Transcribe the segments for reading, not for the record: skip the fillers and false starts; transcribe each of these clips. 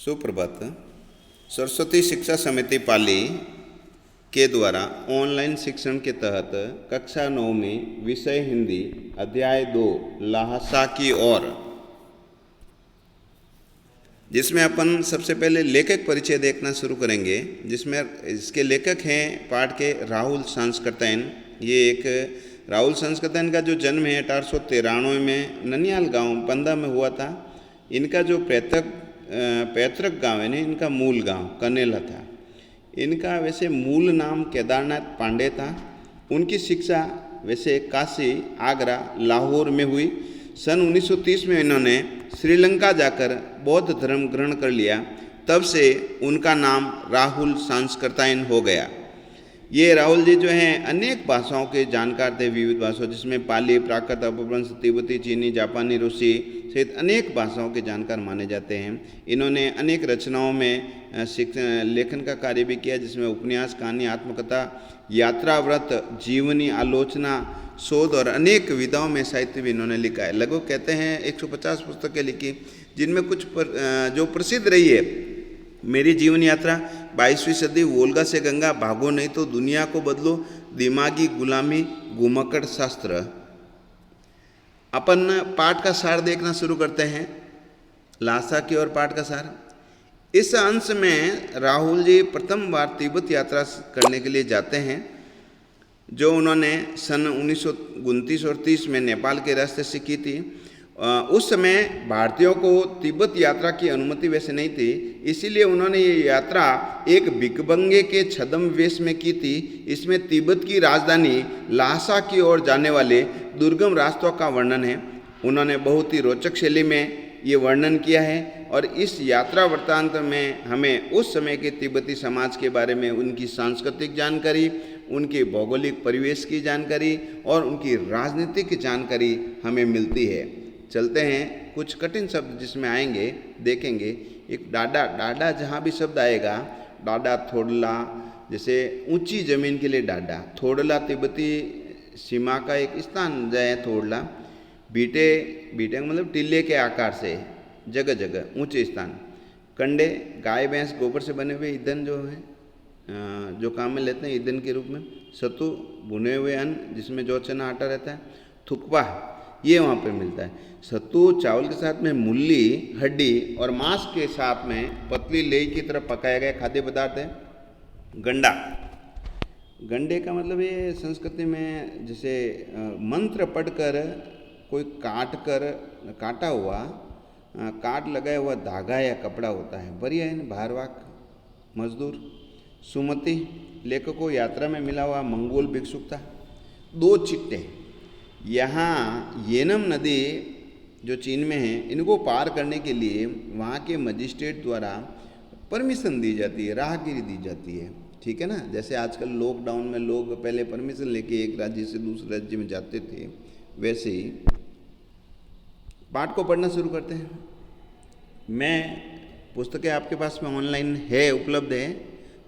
सुप्रभात। सरस्वती शिक्षा समिति पाली के द्वारा ऑनलाइन शिक्षण के तहत कक्षा 9 में विषय हिंदी अध्याय 2 लहासा की ओर, जिसमें अपन सबसे पहले लेखक परिचय देखना शुरू करेंगे, जिसमें इसके लेखक हैं पाठ के राहुल सांस्कृतैन। ये एक राहुल सांस्कृतैन का जो जन्म है 1893 में ननियाल गांव पंदा में हुआ था। इनका जो पैतृक गांव है ना, इनका मूल गांव कनेला था। इनका वैसे मूल नाम केदारनाथ पांडे था। उनकी शिक्षा वैसे काशी, आगरा, लाहौर में हुई। सन 1930 में इन्होंने श्रीलंका जाकर बौद्ध धर्म ग्रहण कर लिया। तब से उनका नाम राहुल सांस्कृतैन हो गया। ये राहुल जी जो हैं अनेक भाषाओं के जानकार थे, विविध भाषाओं जिसमें पाली, प्राकृत, अपभ्रंश, तिब्बती, चीनी, जापानी, रूसी सहित अनेक भाषाओं के जानकार माने जाते हैं। इन्होंने अनेक रचनाओं में लेखन का कार्य भी किया, जिसमें उपन्यास, कहानी, आत्मकथा, यात्रा व्रत, जीवनी, आलोचना, शोध और अनेक विधाओं में साहित्य भी इन्होंने लिखा है। लगभग कहते हैं 150 पुस्तकें लिखी, जिनमें कुछ जो प्रसिद्ध रही है, मेरी जीवन यात्रा, 22वीं सदी, वोल्गा से गंगा, भागो नहीं तो दुनिया को बदलो, दिमागी गुलामी, घुमक्कड़ शास्त्र। अपन पाठ का सार देखना शुरू करते हैं। लहासा की ओर पाठ का सार। इस अंश में राहुल जी प्रथम बार तिब्बत यात्रा करने के लिए जाते हैं, जो उन्होंने सन 1929 और 30 में नेपाल के रास्ते से की थी। उस समय भारतीयों को तिब्बत यात्रा की अनुमति वैसे नहीं थी, इसीलिए उन्होंने ये यात्रा एक भिखमंगे के छद्म वेश में की थी। इसमें तिब्बत की राजधानी लहासा की ओर जाने वाले दुर्गम रास्तों का वर्णन है। उन्होंने बहुत ही रोचक शैली में ये वर्णन किया है और इस यात्रा वृत्तांत में हमें उस समय के तिब्बती समाज के बारे में उनकी सांस्कृतिक जानकारी, उनके भौगोलिक परिवेश की जानकारी और उनकी राजनीतिक जानकारी हमें मिलती है। चलते हैं, कुछ कठिन शब्द जिसमें आएंगे देखेंगे। एक डाडा, डाडा जहाँ भी शब्द आएगा, डाडा, थोड़ला, जैसे ऊंची जमीन के लिए डाडा। थोड़ला तिब्बती सीमा का एक स्थान है थोड़ला। बीटे, बीटे मतलब टिल्ले के आकार से, जगह जगह ऊंचे स्थान। कंडे, गाय भैंस गोबर से बने हुए ईंधन जो है, जो काम में लेते हैं ईंधन के रूप में। सत्तू, भुने हुए अन्न जिसमें जौ, चना, आटा रहता है। थुक्पा, ये वहाँ पर मिलता है। सत्तू चावल के साथ में मूली, हड्डी और मांस के साथ में पतली लेई की तरफ पकाया गया खाद्य पदार्थ है। गंडा, गंडे का मतलब ये संस्कृति में जैसे मंत्र पढ़कर कोई काटा हुआ, काट लगाया हुआ धागा या कपड़ा होता है। बढ़िया है ना, भारवाक, मजदूर। सुमति, लेखकों यात्रा में मिला हुआ मंगोल भिक्षुक था। 2 चिट्टे, यहाँ येनम नदी जो चीन में है, इनको पार करने के लिए वहाँ के मजिस्ट्रेट द्वारा परमिशन दी जाती है, राहगीरी दी जाती है। ठीक है ना, जैसे आजकल लॉकडाउन में लोग पहले परमिशन लेके एक राज्य से दूसरे राज्य में जाते थे, वैसे ही पाठ को पढ़ना शुरू करते हैं। मैं पुस्तकें आपके पास में ऑनलाइन है, उपलब्ध है,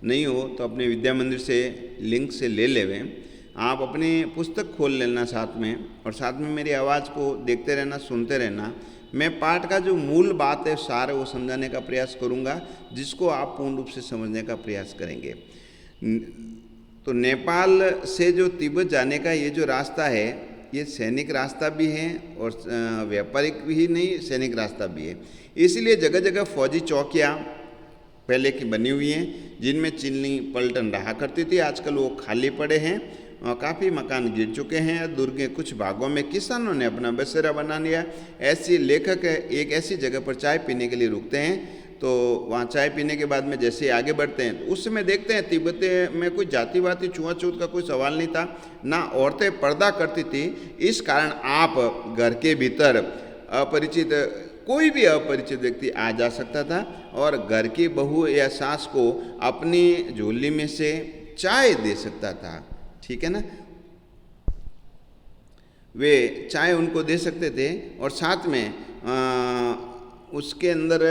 नहीं हो तो अपने विद्या मंदिर से लिंक से ले लेवें। आप अपनी पुस्तक खोल लेना साथ में, और साथ में मेरी आवाज़ को देखते रहना, सुनते रहना। मैं पाठ का जो मूल बात है, सार है, वो समझाने का प्रयास करूँगा, जिसको आप पूर्ण रूप से समझने का प्रयास करेंगे। तो नेपाल से जो तिब्बत जाने का ये जो रास्ता है, ये सैनिक रास्ता भी है और व्यापारिक भी नहीं, सैनिक रास्ता भी है। इसीलिए जगह जगह फौजी चौकियाँ पहले की बनी हुई हैं, जिनमें चिल्ली पलटन रहा करती थी। आजकल वो खाली पड़े हैं, काफ़ी मकान गिर चुके हैं। दुर्ग के कुछ भागों में किसानों ने अपना बसेरा बना लिया। ऐसी लेखक एक ऐसी जगह पर चाय पीने के लिए रुकते हैं, तो वहाँ चाय पीने के बाद में जैसे आगे बढ़ते हैं, तो उस समय देखते हैं तिब्बत में कोई जातिवादी छुआछूत का कोई सवाल नहीं था, ना औरतें पर्दा करती थी। इस कारण आप घर के भीतर अपरिचित, कोई भी अपरिचित व्यक्ति आ जा सकता था और घर की बहू या सास को अपनी झोली में से चाय दे सकता था। ठीक है ना, वे चाय उनको दे सकते थे और साथ में उसके अंदर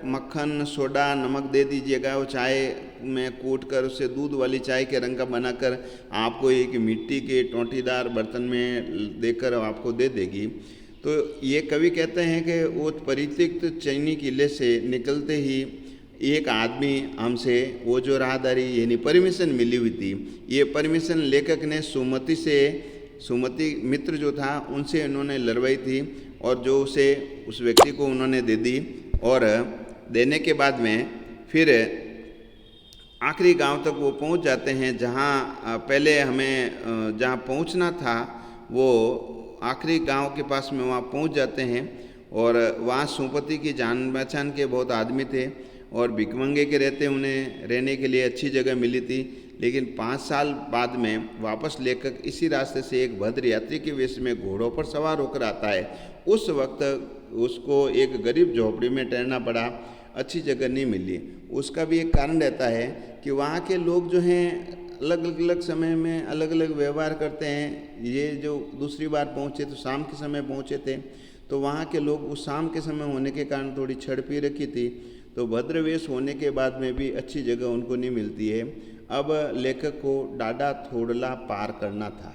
मक्खन, सोडा, नमक दे दीजिएगा। वो चाय में कूट कर उसे दूध वाली चाय के रंग का बनाकर आपको एक मिट्टी के टोंटीदार बर्तन में देकर आपको दे देगी। तो ये कवि कहते हैं कि वो परित्यक्त चैनी किले से निकलते ही एक आदमी हमसे वो जो राहदारी यानी परमिशन मिली हुई थी, ये परमिशन लेखक ने सुमति मित्र जो था उनसे उन्होंने लड़वाई थी और जो उस व्यक्ति को उन्होंने दे दी। और देने के बाद में फिर आखिरी गांव तक वो पहुंच जाते हैं जहां पहले हमें जहां पहुंचना था, वो आखिरी गांव के पास में वहां पहुंच जाते हैं। और वहाँ सुमति की जान पहचान के बहुत आदमी थे और भिखमंगे के रहते उन्हें रहने के लिए अच्छी जगह मिली थी। लेकिन 5 साल बाद में वापस लेखक इसी रास्ते से एक भद्र यात्री के वेश में घोड़ों पर सवार होकर आता है। उस वक्त उसको एक गरीब झोपड़ी में ठहरना पड़ा, अच्छी जगह नहीं मिली। उसका भी एक कारण रहता है कि वहाँ के लोग जो हैं अलग अलग समय में अलग अलग व्यवहार करते हैं। ये जो दूसरी बार पहुँचे तो शाम के समय पहुँचे थे, तो वहाँ के लोग उस शाम के समय होने के कारण थोड़ी छड़ पी रखी थी, तो भद्रवेश होने के बाद में भी अच्छी जगह उनको नहीं मिलती है। अब लेखक को डाडा थोड़ला पार करना था,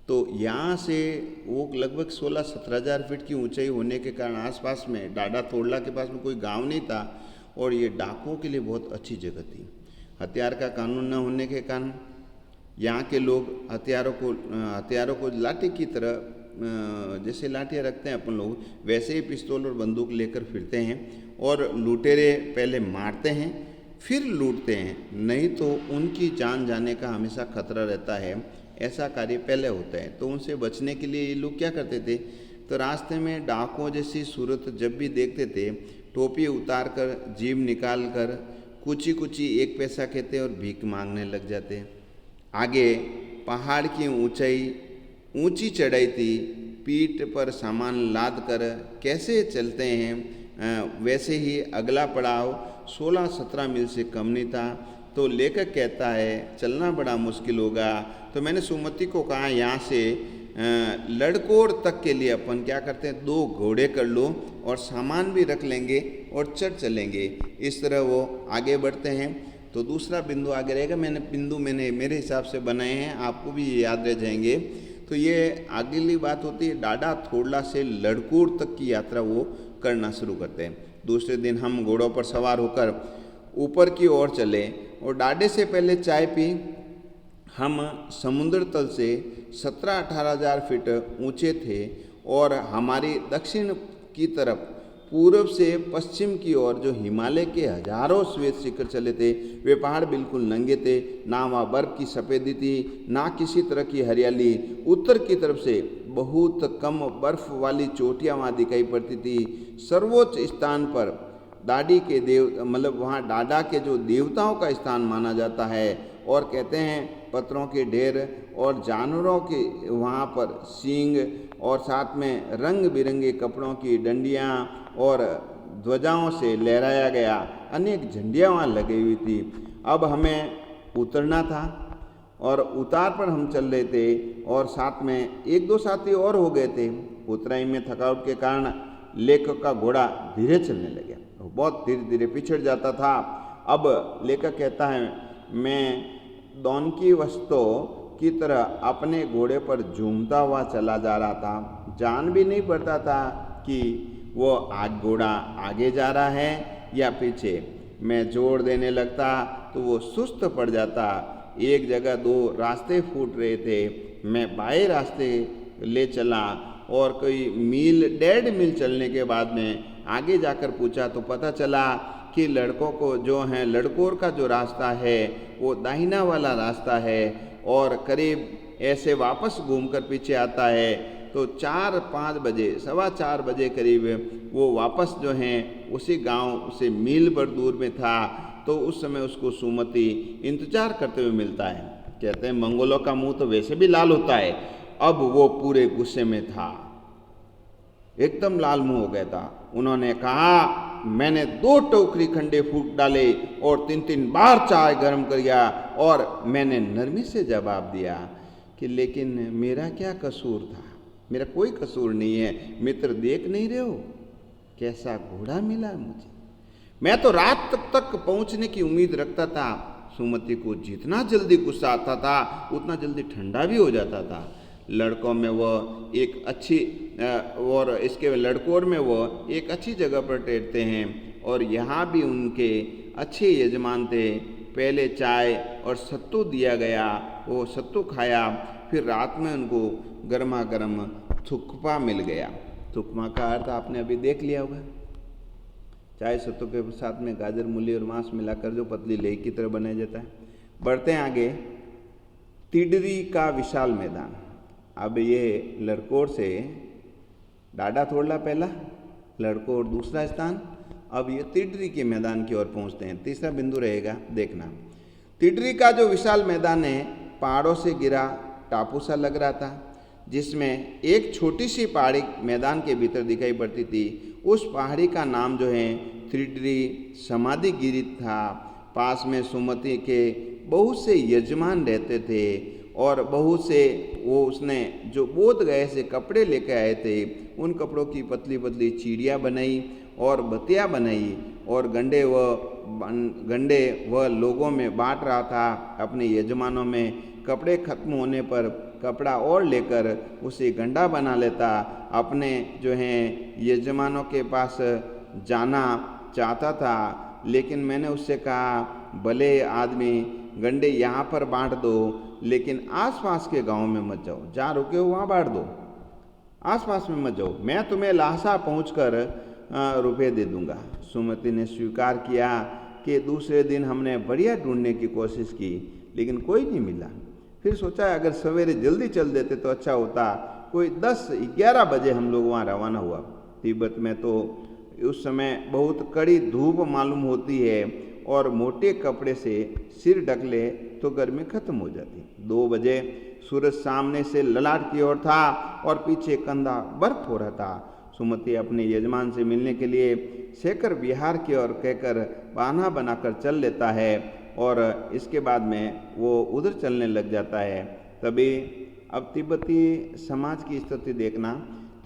तो यहाँ से वो लगभग 16-17 हज़ार फीट की ऊंचाई होने के कारण आसपास में डाडा थोड़ला के पास में कोई गांव नहीं था और ये डाकुओं के लिए बहुत अच्छी जगह थी। हथियार का कानून न होने के कारण यहाँ के लोग हथियारों को लाठी की तरह, जैसे लाठियाँ रखते हैं अपन लोग, वैसे ही पिस्तौल और बंदूक लेकर फिरते हैं और लुटेरे पहले मारते हैं फिर लूटते हैं, नहीं तो उनकी जान जाने का हमेशा खतरा रहता है। ऐसा कार्य पहले होता है। तो उनसे बचने के लिए ये लोग क्या करते थे, तो रास्ते में डाकुओं जैसी सूरत जब भी देखते थे, टोपी उतार कर जीभ निकाल कर कुची कुची 1 पैसा कहते और भीख मांगने लग जाते। आगे पहाड़ की ऊंची चढ़ाई थी, पीठ पर सामान लाद कर कैसे चलते हैं, वैसे ही अगला पड़ाव 16-17 मील से कम नहीं था। तो लेखक कहता है चलना बड़ा मुश्किल होगा। तो मैंने सुमति को कहा यहाँ से लड़कोर तक के लिए अपन क्या करते हैं, 2 घोड़े कर लो और सामान भी रख लेंगे और चढ़ चलेंगे। इस तरह वो आगे बढ़ते हैं। तो दूसरा बिंदु आगे रहेगा, मैंने मेरे हिसाब से बनाए हैं, आपको भी ये याद रह जाएंगे। तो ये अगली बात होती है, डाडा थोड़ला से लड़कोर तक की यात्रा वो करना शुरू करते हैं। दूसरे दिन हम घोड़ों पर सवार होकर ऊपर की ओर चले और डाडे से पहले चाय पी। हम समुद्र तल से 17-18 हज़ार फीट ऊंचे थे और हमारी दक्षिण की तरफ पूर्व से पश्चिम की ओर जो हिमालय के हजारों श्वेत शिखर चले थे, वे पहाड़ बिल्कुल नंगे थे, ना वहाँ बर्फ की सफ़ेदी थी, ना किसी तरह की हरियाली। उत्तर की तरफ से बहुत कम बर्फ वाली चोटियाँ वहाँ दिखाई पड़ती थी। सर्वोच्च स्थान पर डाडी के वहाँ डाडा के जो देवताओं का स्थान माना जाता है और कहते हैं पत्थरों के ढेर और जानवरों के वहाँ पर सींग और साथ में रंग बिरंगे कपड़ों की डंडियाँ और ध्वजाओं से लहराया गया अनेक झंडियाँ वहाँ लगी हुई थी। अब हमें उतरना था और उतार पर हम चल रहे थे और साथ में 1-2 साथी और हो गए थे। उतराई में थकावट के कारण लेखक का घोड़ा धीरे चलने लगा, बहुत धीरे धीरे पिछड़ जाता था। अब लेखक कहता है मैं डॉनकी वस्तु की तरह अपने घोड़े पर झूमता हुआ चला जा रहा था। जान भी नहीं पड़ता था कि वो घोड़ा आगे जा रहा है या पीछे। मैं जोर देने लगता तो वो सुस्त पड़ जाता। एक जगह 2 रास्ते फूट रहे थे, मैं बाएं रास्ते ले चला और कोई 1.5 मील चलने के बाद में आगे जाकर पूछा तो पता चला कि लड़कों को जो है लड़कोर का जो रास्ता है वो दाहिना वाला रास्ता है और करीब ऐसे वापस घूमकर पीछे आता है। तो 4-5 बजे 4:15 बजे करीब वो वापस जो है उसी गांव से मील भर दूर में था। तो उस समय उसको सुमति इंतजार करते हुए मिलता है। कहते हैं मंगोलों का मुंह तो वैसे भी लाल होता है, अब वो पूरे गुस्से में था, एकदम लाल मुंह हो गया था। उन्होंने कहा मैंने 2 टोकरी खंडे फूट डाले और 3-3 बार चाय गर्म किया और मैंने नरमी से जवाब दिया कि लेकिन मेरा क्या कसूर था, मेरा कोई कसूर नहीं है। मित्र देख नहीं रहे हो कैसा घोड़ा मिला मुझे, मैं तो रात तक पहुंचने की उम्मीद रखता था। सुमति को जितना जल्दी गुस्सा आता था उतना जल्दी ठंडा भी हो जाता था। लड़कों में वो एक अच्छी और इसके लड़कोर में वो एक अच्छी जगह पर ठहरते हैं और यहाँ भी उनके अच्छे यजमान थे। पहले चाय और सत्तू दिया गया, वो सत्तू खाया, फिर रात में उनको गर्मा गर्म थुक्पा मिल गया। थुक्पा का अर्थ आपने अभी देख लिया होगा, चाय सत्तू के साथ में गाजर मूली और मांस मिलाकर जो पतली लेह की तरह बनाया जाता है। बढ़ते हैं आगे, तिडरी का विशाल मैदान। अब ये लड़कोर से डाडा थोड़ला पहला, लड़कोर दूसरा स्थान, अब ये तिडरी के मैदान की ओर पहुंचते हैं। तीसरा बिंदु रहेगा, देखना। तिडरी का जो विशाल मैदान है पहाड़ों से घिरा टापू सा लग रहा था, जिसमें एक छोटी सी पहाड़ी मैदान के भीतर दिखाई पड़ती थी। उस पहाड़ी का नाम जो है तिडरी समाधि गिरी था। पास में सुमति के बहुत से यजमान रहते थे और बहुत से वो उसने जो बोध गए से कपड़े लेकर आए थे, उन कपड़ों की पतली पतली चीड़ियाँ बनाई और बतिया बनाई और गंडे व लोगों में बांट रहा था अपने यजमानों में। कपड़े खत्म होने पर कपड़ा और लेकर उसे गंडा बना लेता, अपने जो हैं यजमानों के पास जाना चाहता था। लेकिन मैंने उससे कहा, भले आदमी गंडे यहाँ पर बांट दो, लेकिन आसपास के गांव में मत जाओ, जहाँ रुके हो वहाँ बांट दो, आसपास में मत जाओ, मैं तुम्हें लासा पहुँचकर रुपये दे दूंगा। सुमति ने स्वीकार किया कि दूसरे दिन हमने बढ़िया ढूंढने की कोशिश की, लेकिन कोई नहीं मिला। फिर सोचा अगर सवेरे जल्दी चल देते तो अच्छा होता। कोई 10-11 बजे हम लोग वहाँ रवाना हुआ। तिब्बत में तो उस समय बहुत कड़ी धूप मालूम होती है और मोटे कपड़े से सिर ढक ले तो गर्मी खत्म हो जाती। 2 बजे सूरज सामने से ललाट की ओर था और पीछे कंधा बर्फ हो रहा था। सुमति अपने यजमान से मिलने के लिए शेखर विहार की ओर कहकर बहाना बनाकर चल लेता है और इसके बाद में वो उधर चलने लग जाता है। तभी अब तिब्बती समाज की स्थिति देखना।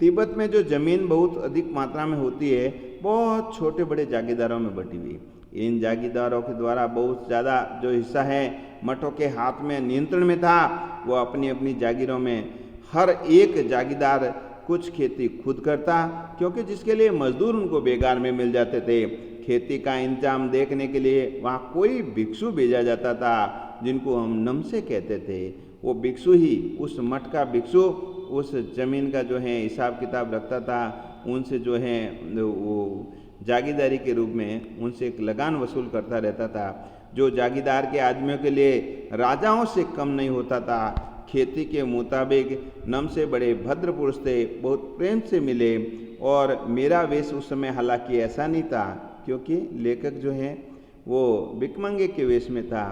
तिब्बत में जो जमीन बहुत अधिक मात्रा में होती है, बहुत छोटे बड़े जागीरदारों में बटी हुई। इन जागीरदारों के द्वारा बहुत ज़्यादा जो हिस्सा है मठों के हाथ में नियंत्रण में था। वो अपनी अपनी जागीरों में हर एक जागीरदार कुछ खेती खुद करता, क्योंकि जिसके लिए मजदूर उनको बेगार में मिल जाते थे। खेती का इंतजाम देखने के लिए वहाँ कोई भिक्षु भेजा जाता था, जिनको हम नमसे कहते थे। वो भिक्षु ही, उस मठ का भिक्षु उस जमीन का जो है हिसाब किताब रखता था। उनसे जो है वो जागीरदारी के रूप में उनसे एक लगान वसूल करता रहता था, जो जागीरदार के आदमियों के लिए राजाओं से कम नहीं होता था। खेती के मुताबिक नम से बड़े भद्र पुरुष थे, बहुत प्रेम से मिले। और मेरा वेश उस समय हालांकि ऐसा नहीं था, क्योंकि लेखक जो है वो भिखमंगे के वेश में था।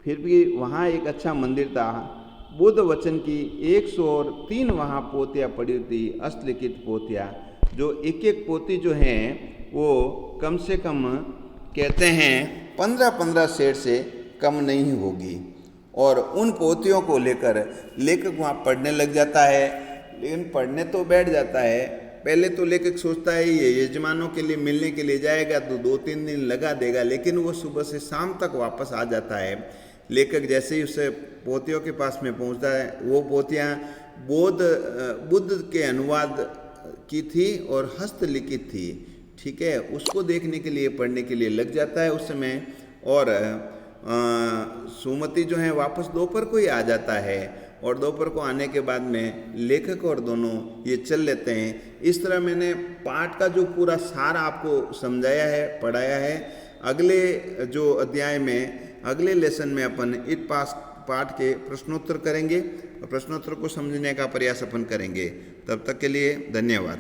फिर भी वहाँ एक अच्छा मंदिर था। बुद्ध वचन की 103 वहाँ पोतियाँ पड़ी थी, हस्तलिखित पोतियाँ, जो एक एक पोती जो है वो कम से कम कहते हैं 15-15 सेर से कम नहीं होगी। और उन पोतियों को लेकर लेखक वहाँ पढ़ने लग जाता है। लेकिन पढ़ने तो बैठ जाता है, पहले तो लेखक सोचता है ये यजमानों के लिए मिलने के लिए जाएगा तो 2-3 दिन लगा देगा, लेकिन वो सुबह से शाम तक वापस आ जाता है। लेखक जैसे ही उसे पोतियों के पास में पहुँचता है, वो पोतियाँ बुद्ध के अनुवाद की थी और हस्तलिखित थी, ठीक है। उसको देखने के लिए पढ़ने के लिए लग जाता है उस समय। और सुमति जो है वापस दोपहर को ही आ जाता है और दोपहर को आने के बाद में लेखक और दोनों ये चल लेते हैं। इस तरह मैंने पाठ का जो पूरा सार आपको समझाया है, पढ़ाया है। अगले जो अध्याय में, अगले लेसन में अपन इस पाठ के प्रश्नोत्तर करेंगे और प्रश्नोत्तर को समझने का प्रयास अपन करेंगे। तब तक के लिए धन्यवाद।